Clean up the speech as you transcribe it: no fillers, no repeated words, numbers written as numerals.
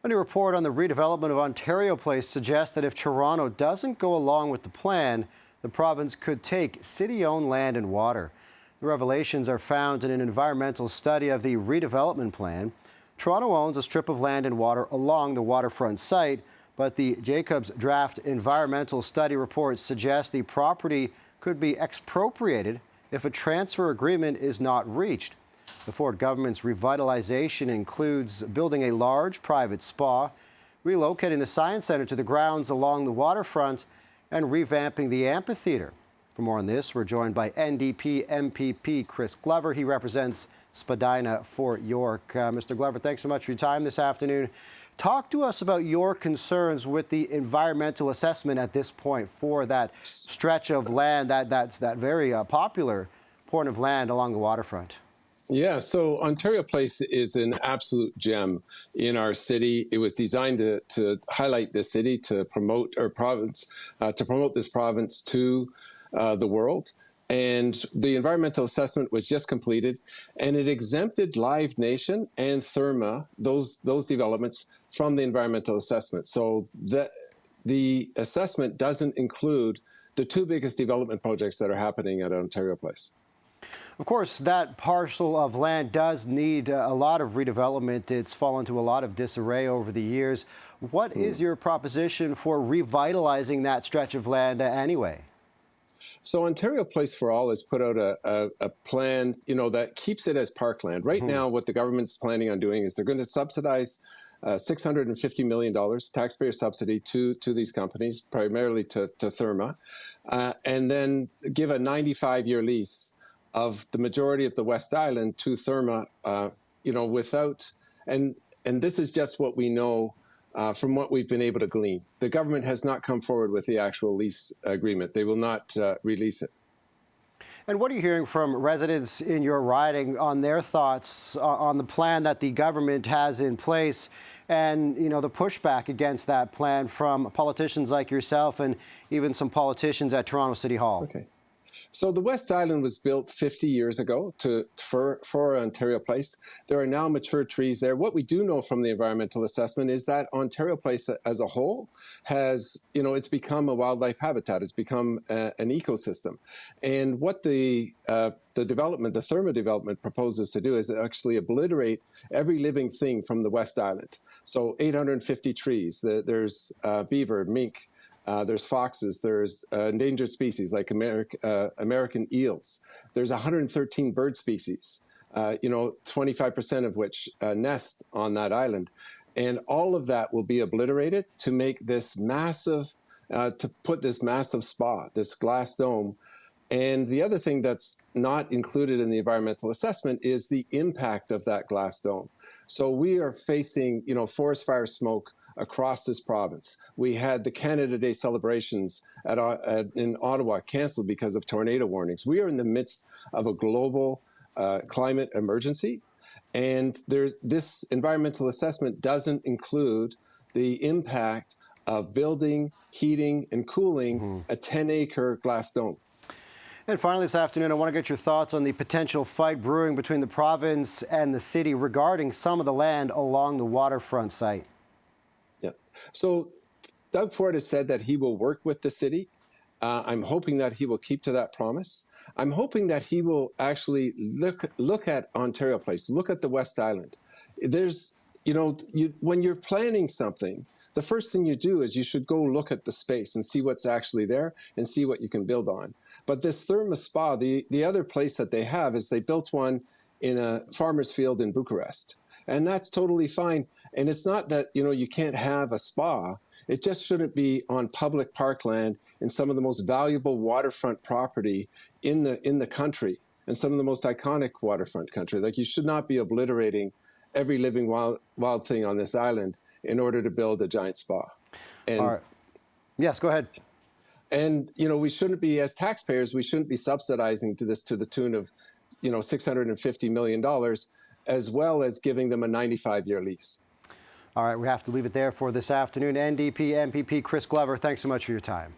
A new report on the redevelopment of Ontario Place suggests that if Toronto doesn't go along with the plan, the province could take city-owned land and water. The revelations are found in an environmental study of the redevelopment plan. Toronto owns a strip of land and water along the waterfront site, but the Jacobs draft environmental study report suggests the property could be expropriated if a transfer agreement is not reached. The Ford government's revitalization includes building a large private spa, relocating the Science Centre to the grounds along the waterfront, and revamping the amphitheatre. For more on this, we're joined by NDP MPP Chris Glover. He represents Spadina, Fort York. Mr. Glover, thanks so much for your time this afternoon. Talk to us about your concerns with the environmental assessment at this point for that stretch of land, that very popular point of land along the waterfront. Yeah, so Ontario Place is an absolute gem in our city. It was designed to highlight the city, to promote our province, to promote this province to the world. And the environmental assessment was just completed, and it exempted Live Nation and Therma, those developments, from the environmental assessment. So the assessment doesn't include the two biggest development projects that are happening at Ontario Place. Of course, that parcel of land does need a lot of redevelopment. It's fallen to a lot of disarray over the years. What is your proposition for revitalizing that stretch of land anyway? So Ontario Place for All has put out a plan, that keeps it as parkland. Right now, what the government's planning on doing is they're going to subsidize $650 million taxpayer subsidy to these companies, primarily to Therma, and then give a 95-year lease of the majority of the West Island to Therma, without, and this is just what we know from what we've been able to glean. The government has not come forward with the actual lease agreement. They will not release it. And what are you hearing from residents in your riding on their thoughts on the plan that the government has in place and, the pushback against that plan from politicians like yourself and even some politicians at Toronto City Hall? Okay. So the West Island was built 50 years ago for Ontario Place. There are now mature trees there. What we do know from the environmental assessment is that Ontario Place as a whole has, it's become a wildlife habitat. It's become an ecosystem. And what the development, the Therma development proposes to do is actually obliterate every living thing from the West Island. So 850 trees. There's beaver, mink, there's foxes, there's endangered species like American eels. There's 113 bird species, 25% of which nest on that island. And all of that will be obliterated to make this massive, to put this massive spa, this glass dome. And the other thing that's not included in the environmental assessment is the impact of that glass dome. So we are facing, forest fire smoke across this province. We had the Canada Day celebrations in Ottawa canceled because of tornado warnings. We are in the midst of a global climate emergency, and this environmental assessment doesn't include the impact of building, heating, and cooling a 10-acre glass dome. And finally this afternoon, I want to get your thoughts on the potential fight brewing between the province and the city regarding some of the land along the waterfront site. Yeah. So Doug Ford has said that he will work with the city. I'm hoping that he will keep to that promise. I'm hoping that he will actually look at Ontario Place, look at the West Island. There's, when you're planning something, the first thing you do is you should go look at the space and see what's actually there and see what you can build on. But this Therma Spa, the other place that they have is they built one in a farmer's field in Bucharest. And that's totally fine. And it's not that, you can't have a spa. It just shouldn't be on public parkland in some of the most valuable waterfront property in the country and some of the most iconic waterfront country. Like, you should not be obliterating every living wild thing on this island in order to build a giant spa. And, all right. Yes, go ahead. And, we shouldn't be, as taxpayers, we shouldn't be subsidizing to the tune of, $650 million, as well as giving them a 95-year lease. All right, we have to leave it there for this afternoon. NDP MPP Chris Glover, thanks so much for your time.